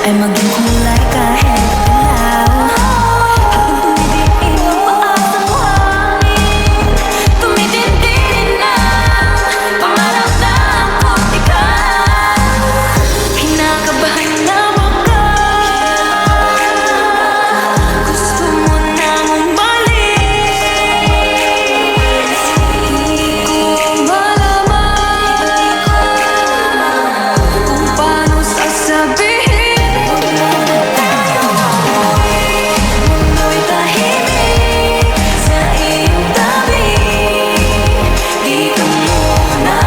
ay maging kulay kahit dilaw. Habang tumidiin ang paasang hangin, tumitindi na pangarap na ako't ikaw. Kinakabahan na baka gusto mo nang umalis. Hindi ko malaman kung paano sasabihin. Huwag mo na tayo umuwi, mundo'y tahimik sa iyong tabi. Dito muna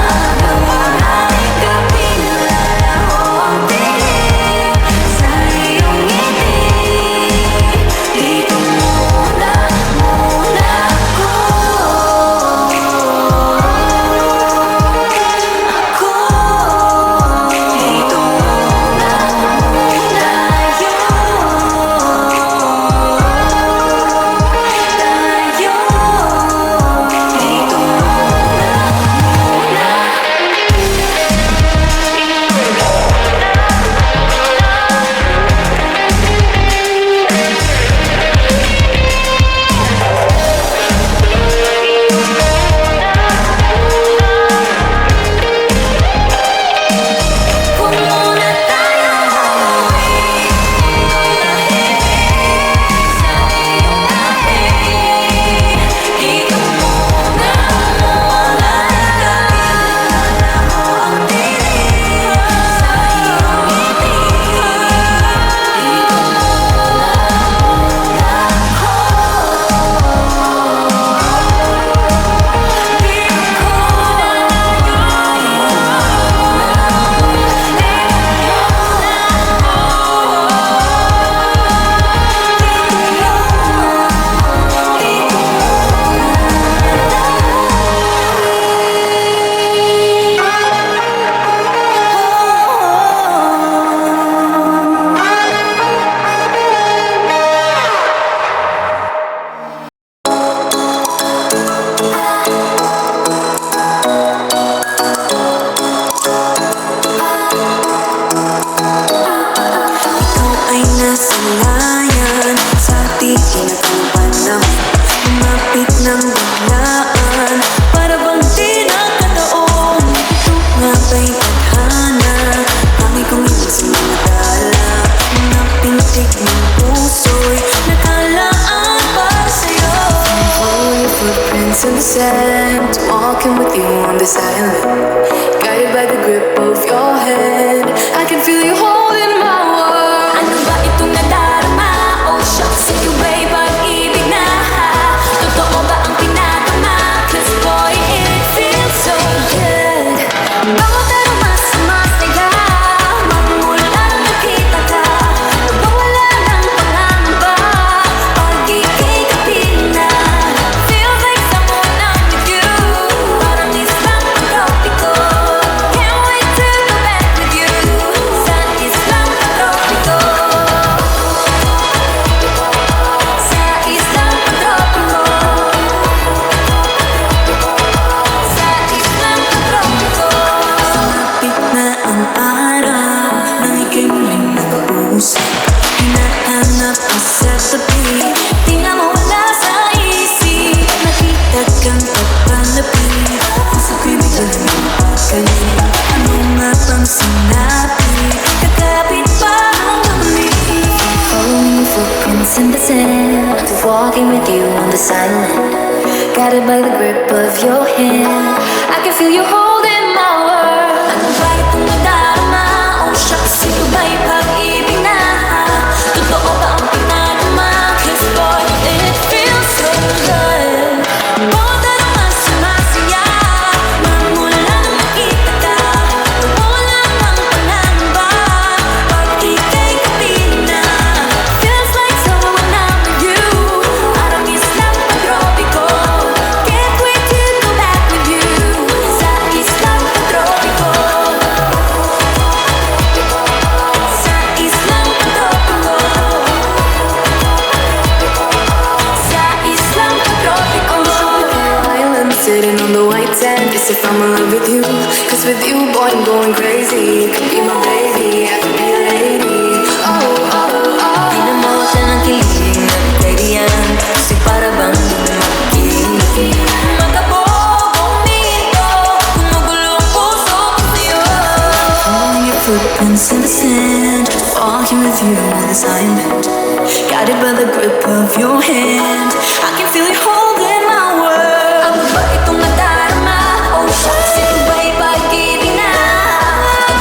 nawahay gabi, nalalaho ang dilim sa iyong ngiti. Dito muna ako. Dito muna huwag muna tayo umuwi, mundo'y tahimik sa iyong tabi. Dito muna nawahay gabi, nalalaho ang dilim sa iyong ngiti. Dito muna ako. Ikaw ay nasanayan sa tingin at ang panahon, lumapit ng biglaan, para bang di nakataon. Ito nga ba'y tadhana, hangin kong iwan sa mga dala, mga pintig ng puso'y nakalaan para sa'yo. Follow your footprints in the sand, walking with you on this island, guided by the grip of your hand. I can feel you holding my world. Ano ba itong nadarama? Oh shucks, ikaw ba'y pag-ibig na? Totoo ba ang tinatama? 'Cause boy, it feels so good. Bawat aroma sumasaya, magmula nang nakita ka, nawawala ng pangangamba pag ika'y kapiling na. Feels like someone I'm with you, parang islang tropiko. Can't wait to go back with you sa islang tropiko. Sa islang tropiko. Sa islang tropiko. Sumapit na ang araw nang ika'y muling nag-uusap, hinahanap ang sa tabi, di na mawala sa isip. Nakita kang papalapit, puso ko'y biglang napakalit. Ano nga bang sinabi? Kakapit pa hanggang umiiyak. Following your footprints in the sand, walking with you on the silent, guided by the grip of your hand. I can feel you holding my world. Ano ba itong nadarama? Oh shucks, ito ba'y pag-ibig na? Totoo ba ang pinadama? 'Cause boy, it feels so good. Bawat aroma sumasaya, magmula nang nakita ka, nawawala ng pangangamba pag ika'y kapiling na. Feels like someone I'm with you, parang islang tropiko. Can't wait to go back with you sa islang tropiko. Sa islang tropiko. Sa islang tropiko. Island sitting on the white sand, guess if I'm in love with you, 'cause with you, boy, I'm going crazy. You could be my baby, I could be a lady. Oh, with you this assignment. Guided by the grip of your hand, I can feel you holding my world. Ang ba't itong nadarama? Oh shucks, ito ba'y pag-ibig na?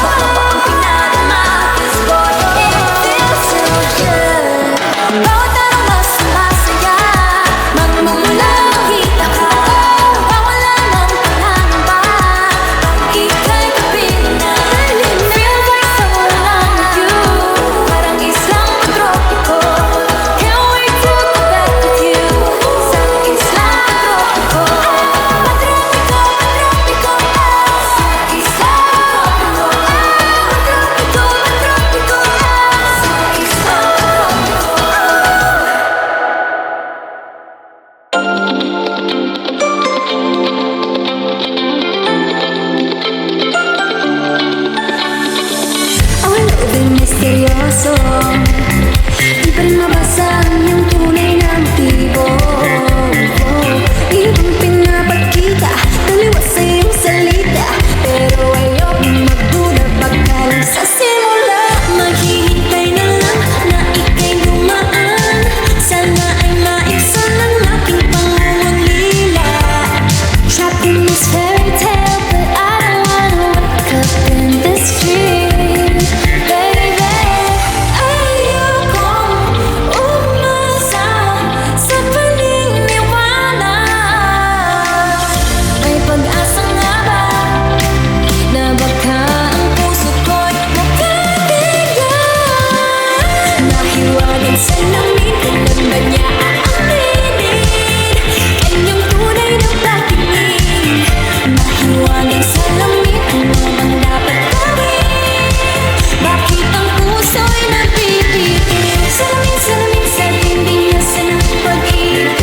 Baka pa ang pinadama? 'Cause boy, it feels so good. Bawat araw mas masaya, magmumula makita ka. Wala nang pangangamba, pag ika'y kapiling na. Feels like so long with you, parang islang tropiko. Can't wait to go back with you, sa islang tropiko. Tropiko, tropiko, sa islang tropiko. Tropiko, tropiko, sa islang Ang loob misteryoso, di pa rin mabasa ang iyong tunay na motibo. Ibang pinapakita, taliwas sa iyong salita, pero ayokong magduda, baka lang sa simula. Maghihintay na lang na ika'y dumaan, sana ay maibsan ang aking pangungulila. Trapped in this fairy tale, but I don't wanna wake up in this dream, baby. Ayokong umasa sa paniniwala. May pag-asa nga ba na baka ang puso ko'y makabigyan? Nahiwagan sa lamin, kailan ba niya aaminin kanyang tunay na pag-ibig? Nahiwagan sa lamin, ano bang dapat gawin? Bakit ang puso'y napipitin? Salamin, salamin sa dingding nasa ng pag-ibig.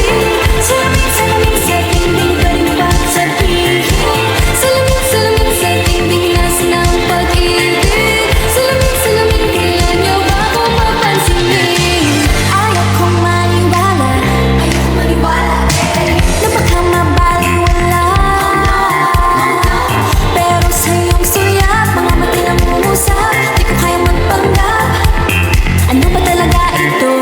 Salamin, salamin sa dingding pa rin ba sabihin? Salamin, salamin sa dingding nasa ng pag-ibig. Salamin, salamin, kailan niyo ba ako papansinin? Ayaw kong maniwala, na baka mabaliwala. Pero sa iyong sulyap, mga mati ang umusap, di ko kaya magpanggap. Ano ba talaga ito?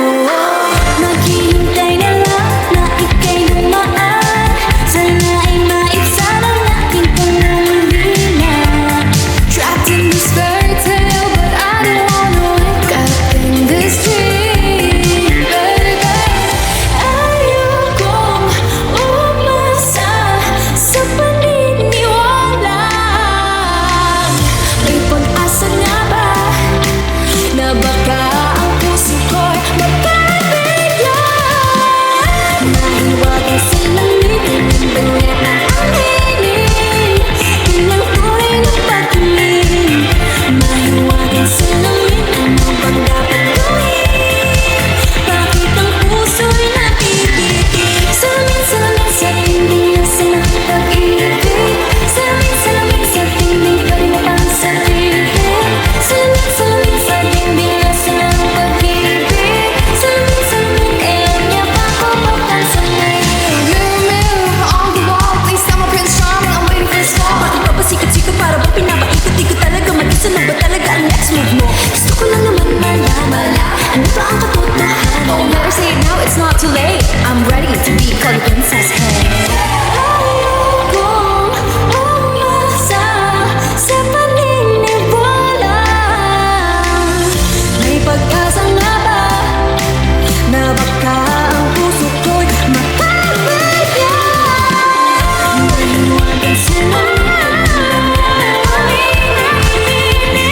Maghihintay na lang na ika'y dumaan, sana ay maibsan ang aking pangungulila. Trapped in this fairy tale, but I don't wanna wake up in this dream, baby. Ayokong umasa sa paniniwala. May pag-asa nga ba na baka ang puso ko'y makabigyan? Nahiwagan sa langit, kailan ba niya aaminin kanyang tunay na pag-ibig? Mahiwagan sa langit, ano bang dapat gawin? Bakit ang puso'y napipitik? Salamin, salamin sa dingding nasa ng pag-ibig. Salamin, salamin sa dingding pa rin ba sabihin? Salamin, salamin sa dingding nasa ng pag-ibig. Salamin, salamin, kailan niya ba ako papansinin? Mirror, mirror on the wall, please tell my Prince Charming I'm waiting for this call. Bakit ba ba sikat-sikat para ba pinapaikot-ikot talaga? Mag-isa na ba talaga ang next move mo? Gusto ko lang naman malaman, ano ba ang katotohanan? Oh, better say it now, it's not too late. I'm ready to be called a princess, hey. Ayokong umasa sa paniniwala. May pag-asa nga ba na baka ang puso ko'y makabigyan? Mahiwagan sa langit,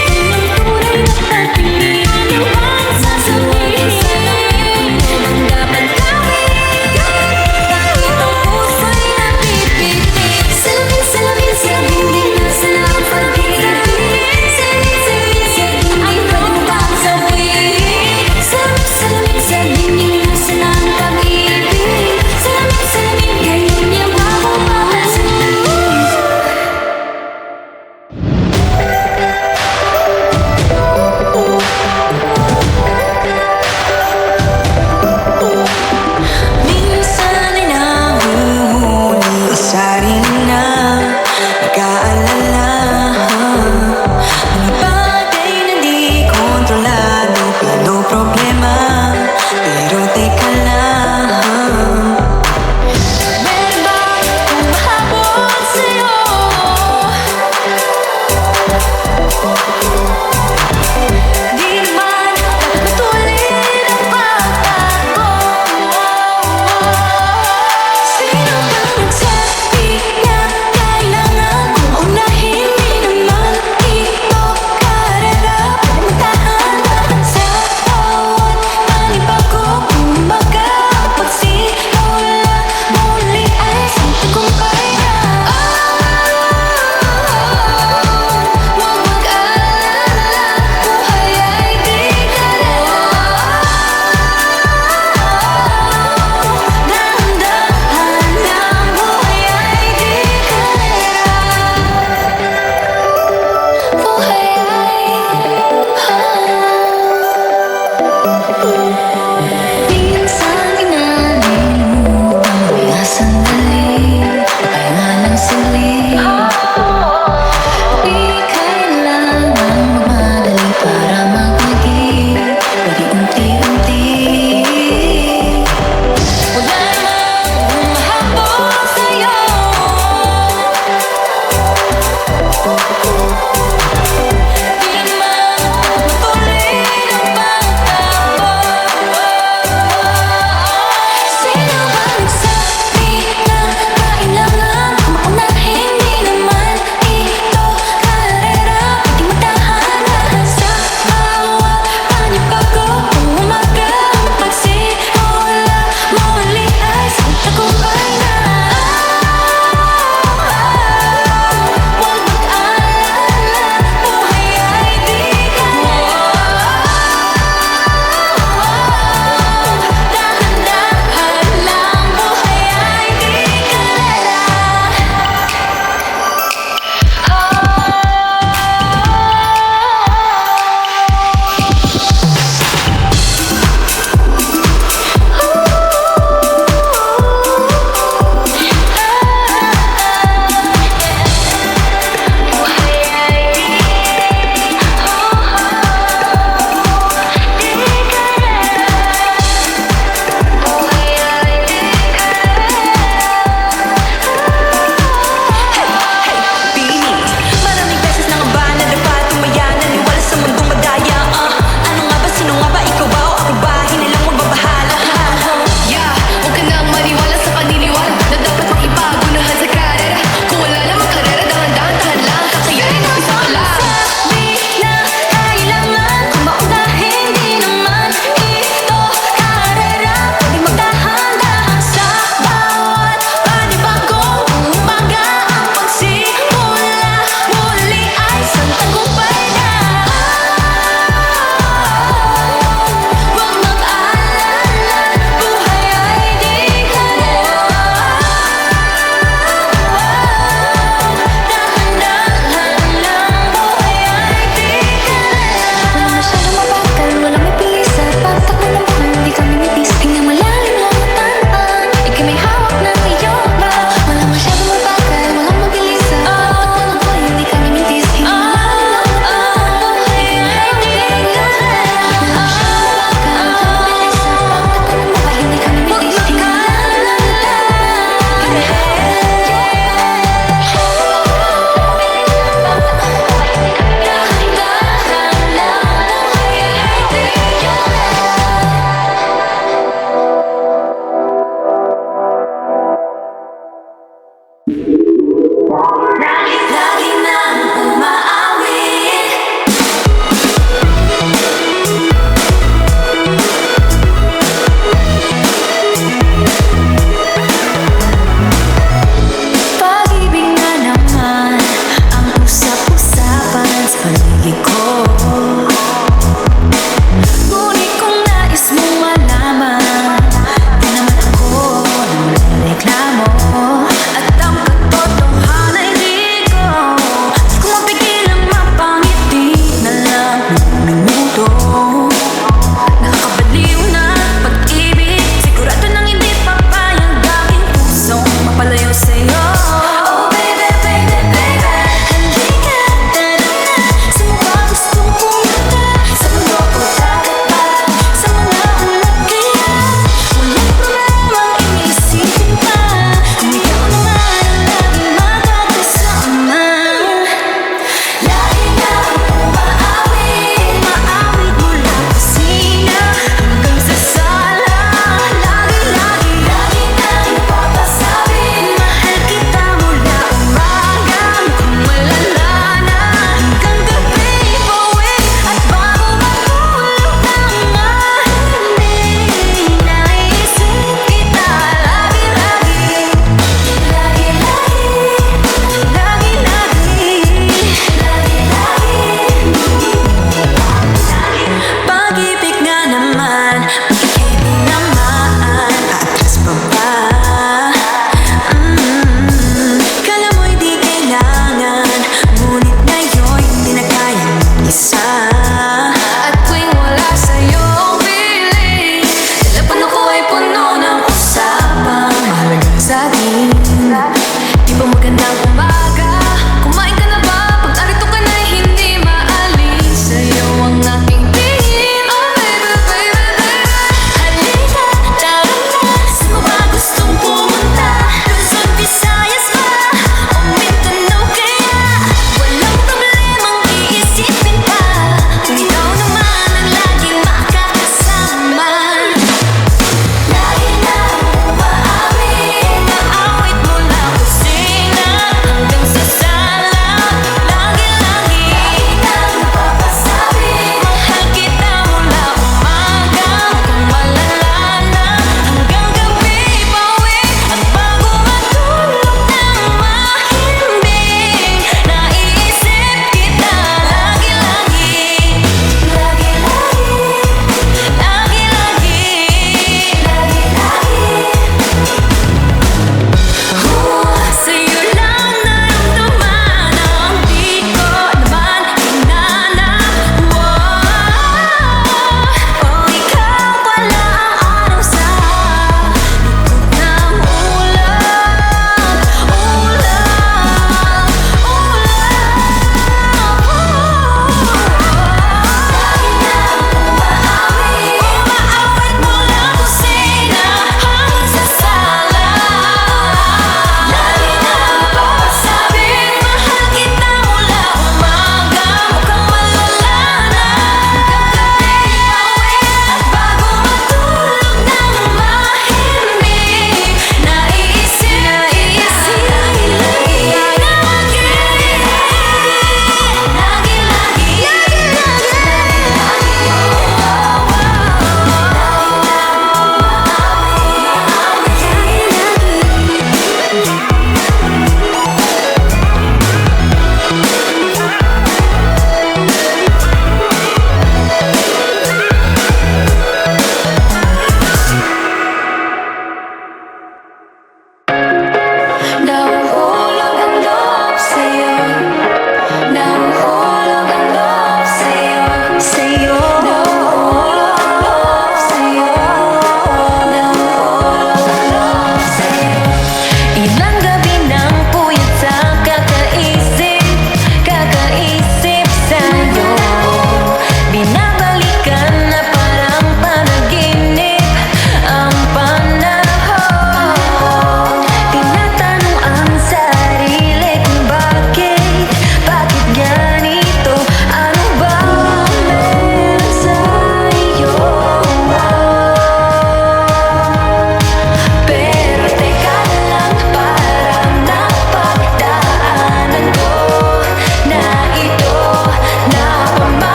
kanyang tunay na pag-ibig. Ano bang sasabihin? Ano bang dapat gawin? Bakit ang puso'y napipitik? Salamin, salamin sa dingding nasa ng pag-ibig. Salamin, salamin sa dingding, ano bang sabihin?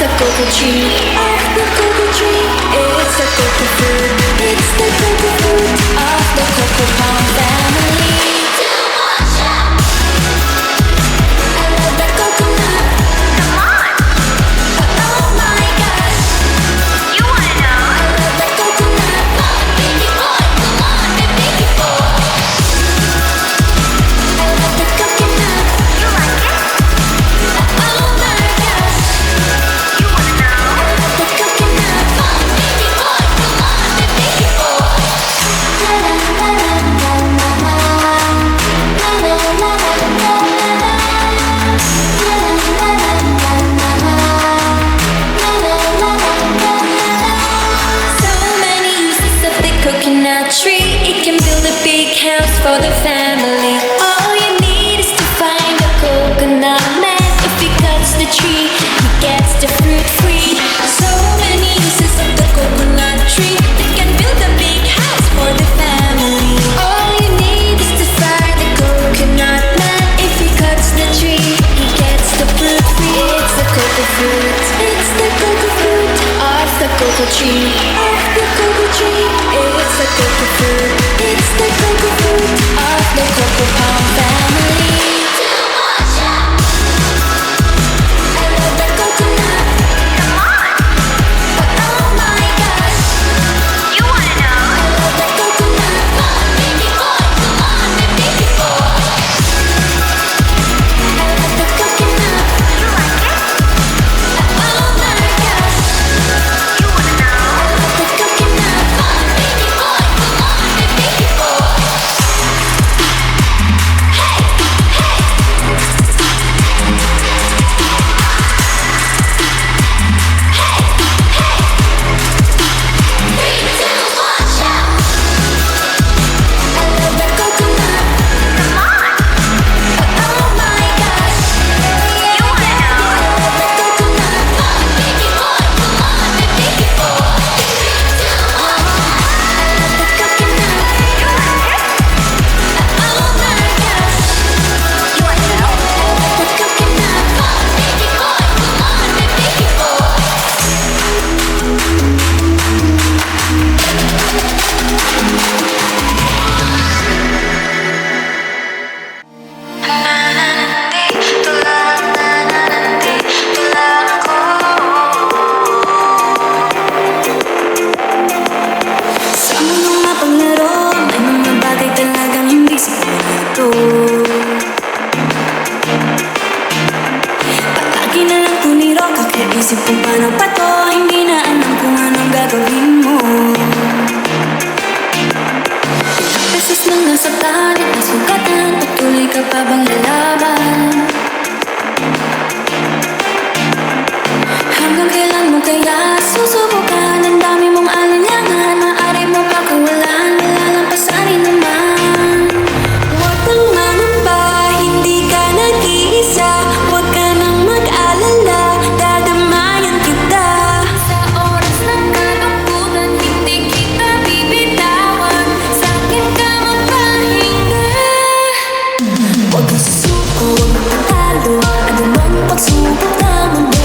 the cocoa tree, of the cocoa tree. It's the cocoa fruit, it's the cocoa fruit of the cocoa palm family. I love the coconut. Come on. Oh my gosh. You wanna know? I love the coconut. Come on, baby boy. Come on, baby boy. I love the coconut. You like it? Oh my gosh. You wanna know? I love the coconut. Come on, baby boy. Come on, baby boy. La la la la la la la la la la la la. So many uses of the coconut tree. It can build a big house for the family. All you need is to find a coconut man. If he cuts the tree, he gets the fruit free. So many uses of the coconut tree. It can build a big house for the family. All you need is to find a coconut man. If he cuts the tree, he gets the fruit free. It's the cocoa fruit. It's the cocoa fruit of the cocoa tree. Of the cocoa tree. It's the cocoa fruit. It's the cocoa fruit of the cocoa palm family. I love the coconut. Come on. Oh my gosh. You wanna know? I love the coconut. Come on, baby boy. Come on, baby boy. I love the coconut. You like it? Oh my gosh. You wanna know? I love the coconut. Come on, baby boy. Come on, baby boy. Hey, hey. Sa mga mapaglaro, may mga bagay talagang hindi sigurado. Palagi na lang tuniro, kakaisip kung paano pa to. Hindi na alam kung anong gagawin mo. Ilang beses nang nasaktan at nasugatan, patuloy ka pa bang lalaban? Hanggang kailan mo kaya susubukan? Ang dami mong alinlangan, maaari mo pakawalan, malalampasan rin naman. Huwag kang mangamba, hindi ka nag-iisa. Huwag ka nang mag-alala, dadamayan kita. Sa oras ng kalungkutan, hindi kita bibitawan. Sa'kin ka magpahinga. Huwag kang susuko, huwag magtatalo, ano man pagsubok ng mundo.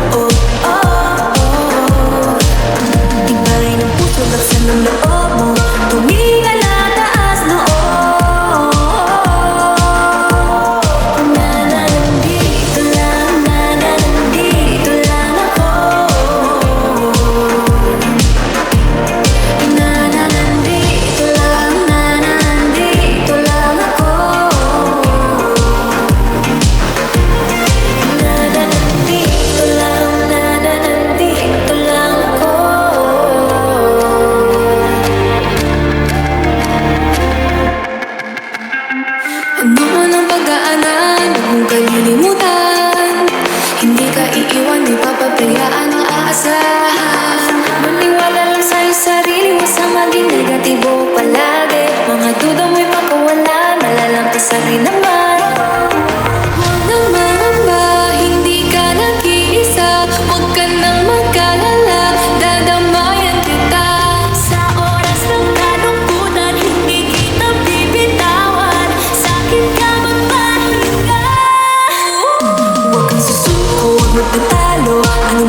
Oh, oh, oh. Tibay ng puso, laksan ng loob mo. Tumingala, taas noo. Nandito lang ako. Nandito lang ako. Nandito lang ako. Ano man ang pag-aanan, huwag mong kalilimutan. Hindi ka iiwan, di papabayaan ang aasahan. Maniwala lang sa'yo sarili, huwag sa maging negatibo palagi. Mga duda mo'y pakawalan, malalampasan rin naman. Huwag nang mangamba, hindi ka nag-iisa. Huwag ka nang mag-alala, dadamayan kita. Sa oras ng kalungkutan, hindi kita bibitawan. Sa'kin ka magpahinga. Huwag kang susuko, huwag magtatalo. Ano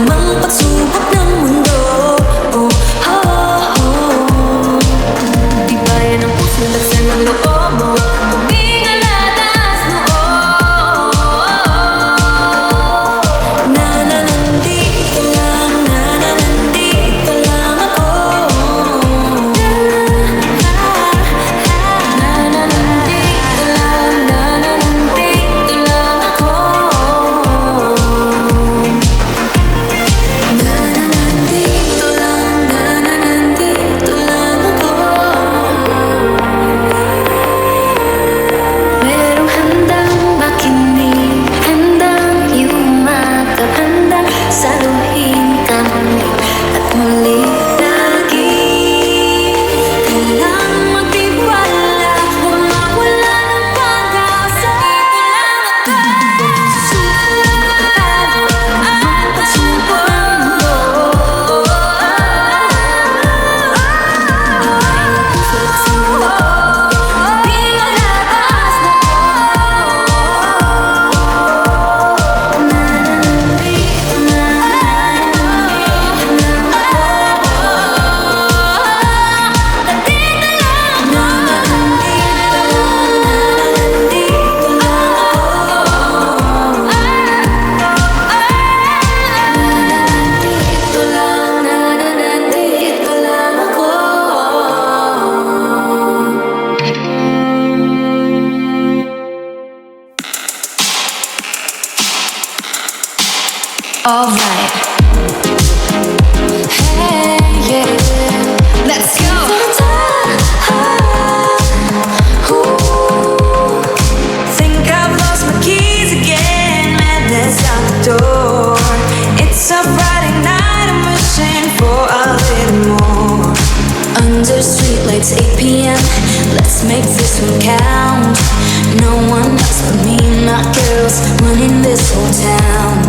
Alright. Hey, yeah. Let's go. Think I've lost my keys again. Madness out the door. It's a Friday night. I'm wishing for a little more. Under streetlights, 8 p.m. Let's make this one count. No one else but me and my girls running this whole town.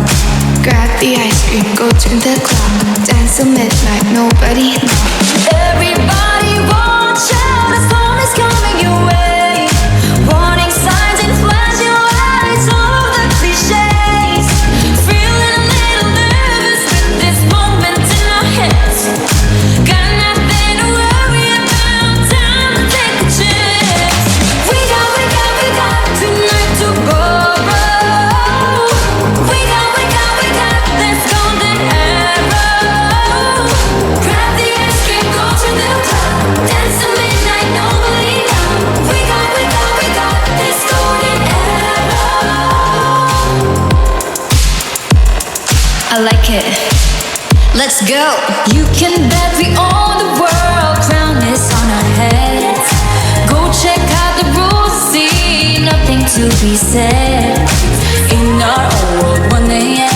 Grab the ice cream, go turn the clock. Dance till midnight, nobody knows. Everybody watch out, a storm is coming your way. Warning signs and flashing lights, all of the cliches. Feeling a little nervous with this moment in our heads. Got nothing to worry about, time to take a chance. We got tonight to borrow. We got this golden arrow. Grab the ice cream, go to the club. Dance till midnight, nobody knows. We got this golden arrow. I like it. Let's go. You can bet we own the world, crown is on our heads. Go check out the rules, see nothing to be said. In our own world, 1 a.m.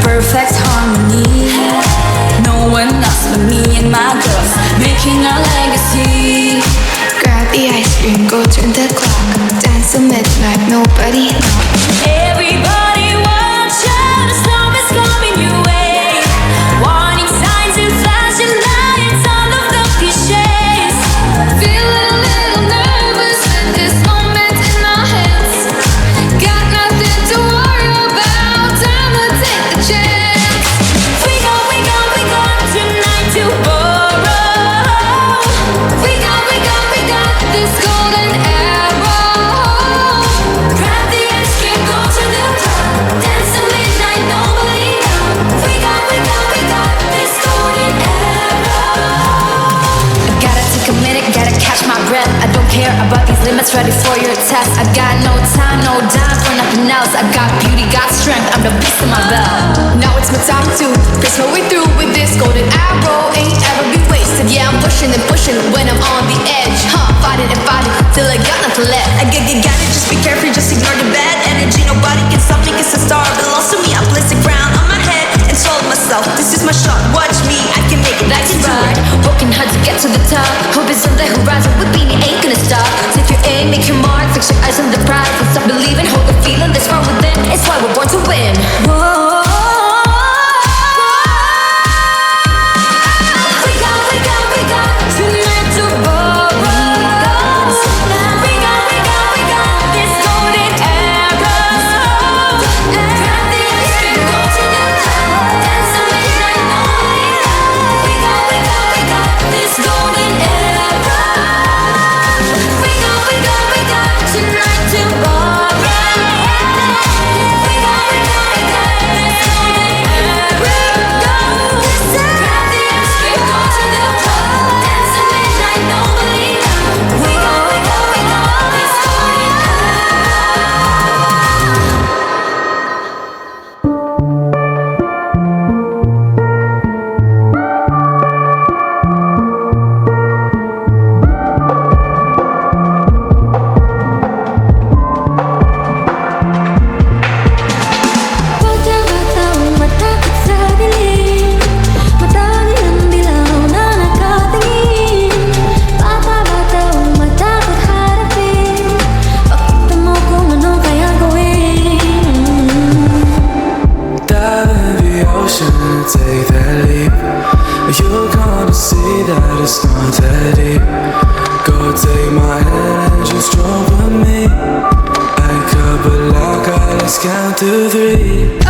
perfect harmony. No one else but me and my girls, making our legacy. Grab the ice cream, go turn the clock. Dance till midnight, nobody knows. Everybody watch out, a storm is coming your way. Warning signs and flashing lights, all of the cliches. Feeling a little nervous with this moment in our heads. Got nothing to worry about, time to take the chance. We got tonight to borrow. We got this golden arrow. Grab the ice cream, go to the club. Dance till midnight, nobody knows. We got this golden arrow. I gotta take a minute, gotta catch my breath. I don't care about these limits, ready for your test. I got no time, no dime for nothing else. I got beauty, got strength, I'm the beast in my belt. Now it's my time to press my way through with this golden arrow. Ain't ever be wasted, yeah, I'm pushing and pushing when I'm on the edge. Fighting and fighting till I got nothing left. I got it, just be careful, just ignore the bad energy. Nobody can stop me, cause the star belongs to me. I place the crown on my head and told myself, this is my shot, watch me, I can make it, I can do it. Working hard to get to the top. Hope is on the horizon with me, it ain't gonna stop. Take your aim, make your mark, fix your eyes on the prize. And stop believing, hold the feeling that's far within. It's why we're born to win. Whoa. We got tonight to borrow. We got this golden arrow. Grab the ice cream, go to the club. Dance till midnight, nobody knows. We got this golden arrow. We got tonight to borrow. We got this golden arrow. Grab the ice cream, go to the club. Dance till midnight, nobody knows. We got this golden Bata-bata matakot sa dilim, madali ang dilaw na nakatingin. Bata-bata matakot harapin, pakita mo kung ano kaya gawin. Dive in the ocean, take that leap. You're gonna see that it's not that deep. Go take my hand and just jump with me. Like a balaga, let's count to 3.